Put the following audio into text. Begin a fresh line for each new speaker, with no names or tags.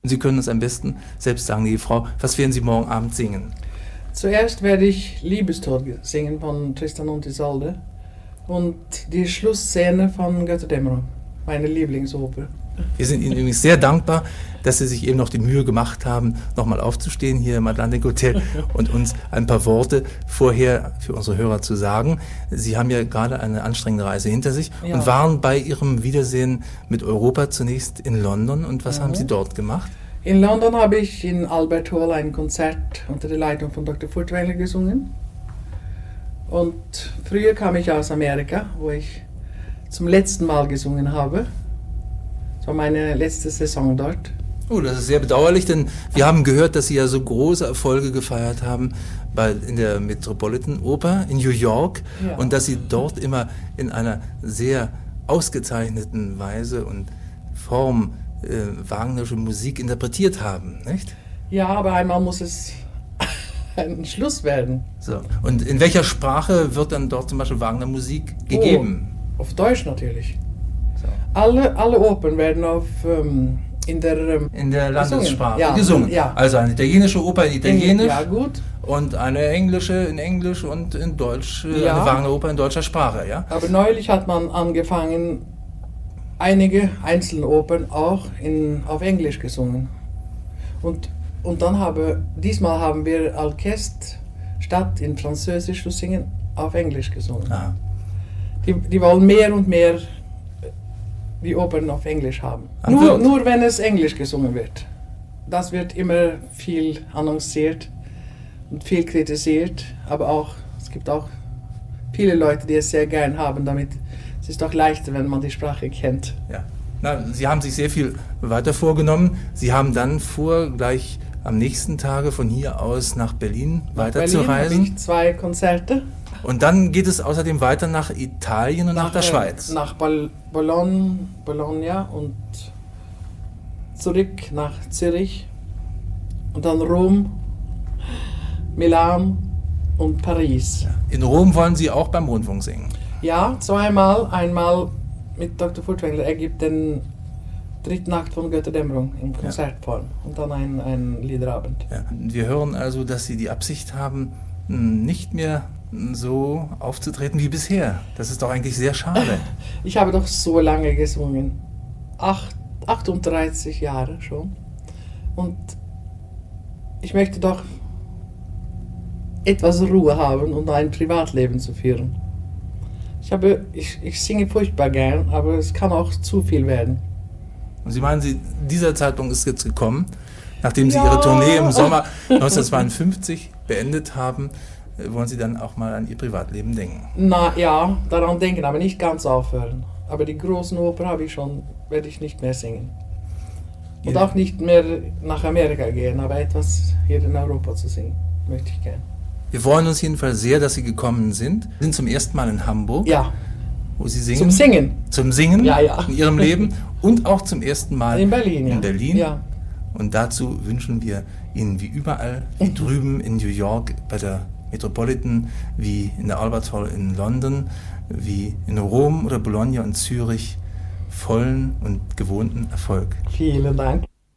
Sie können uns am besten selbst sagen, liebe Frau, was werden Sie morgen Abend singen?
Zuerst werde ich Liebestod singen von Tristan und Isolde und die Schlussszene von Götterdämmerung, meine Lieblingsoper.
Wir sind Ihnen übrigens sehr dankbar, dass Sie sich eben noch die Mühe gemacht haben, nochmal aufzustehen hier im Atlantic Hotel und uns ein paar Worte vorher für unsere Hörer zu sagen. Sie haben ja gerade eine anstrengende Reise hinter sich und waren bei Ihrem Wiedersehen mit Europa zunächst in London. Und was haben Sie dort gemacht?
In London habe ich in Albert Hall ein Konzert unter der Leitung von Dr. Furtwängler gesungen. Und früher kam ich aus Amerika, wo ich zum letzten Mal gesungen habe. Das war meine letzte Saison dort.
Oh, das ist sehr bedauerlich, denn wir haben gehört, dass Sie ja so große Erfolge gefeiert haben in der Metropolitan Oper in New York und dass Sie dort immer in einer sehr ausgezeichneten Weise und Form wagnerische Musik interpretiert haben, nicht?
Ja, aber einmal muss es ein Schluss werden.
So. Und in welcher Sprache wird dann dort zum Beispiel Wagner-Musik gegeben?
Auf Deutsch natürlich. So. Alle Opern werden in der
Landessprache gesungen.
Ja.
Also eine italienische Oper in Italienisch.
Ja, gut.
Und eine englische in Englisch und in Deutsch, eine Wagner-Oper in deutscher Sprache, ja?
Aber neulich hat man angefangen, einige einzelne Opern auch auf Englisch gesungen. Und dann diesmal haben wir Orchester statt in Französisch zu singen, auf Englisch gesungen.
Aha.
Die wollen mehr und mehr die Opern auf Englisch haben. Nur wenn es Englisch gesungen wird. Das wird immer viel annonciert und viel kritisiert, aber es gibt auch viele Leute, die es sehr gern haben, damit es ist doch leichter, wenn man die Sprache kennt.
Ja. Na, Sie haben sich sehr viel weiter vorgenommen. Sie haben dann vor, gleich am nächsten Tage von hier aus nach Berlin weiterzureisen.
Habe ich 2 Konzerte.
Und dann geht es außerdem weiter nach Italien und nach der Schweiz.
Nach Bologna und zurück nach Zürich und dann Rom, Milan und Paris.
Ja. In Rom wollen Sie auch beim Rundfunk singen?
Ja, zweimal. Einmal mit Dr. Furtwängler. Er gibt den 3. Akt von Götterdämmerung in Konzertform und dann ein Liederabend.
Ja. Wir hören also, dass Sie die Absicht haben, nicht mehr so aufzutreten wie bisher. Das ist doch eigentlich sehr schade.
Ich habe doch so lange gesungen. 38 Jahre schon. Und ich möchte doch etwas Ruhe haben und ein Privatleben zu führen. Ich singe furchtbar gern, aber es kann auch zu viel werden.
Und Sie meinen, dieser Zeitpunkt ist jetzt gekommen, nachdem Sie Ihre Tournee im Sommer 1952 beendet haben, wollen Sie dann auch mal an Ihr Privatleben denken?
Na ja, daran denken, aber nicht ganz aufhören. Aber die großen Opern werde ich nicht mehr singen. Und auch nicht mehr nach Amerika gehen, aber etwas hier in Europa zu singen, möchte ich gerne.
Wir freuen uns jedenfalls sehr, dass Sie gekommen sind. Sie sind zum ersten Mal in Hamburg.
Ja.
Wo Sie singen.
Zum Singen.
Zum Singen in Ihrem Leben und auch zum ersten Mal
in Berlin.
In Berlin.
Ja.
Und dazu wünschen wir Ihnen wie überall, wie drüben in New York bei der Metropolitan, wie in der Albert Hall in London, wie in Rom oder Bologna und Zürich, vollen und gewohnten Erfolg.
Vielen Dank.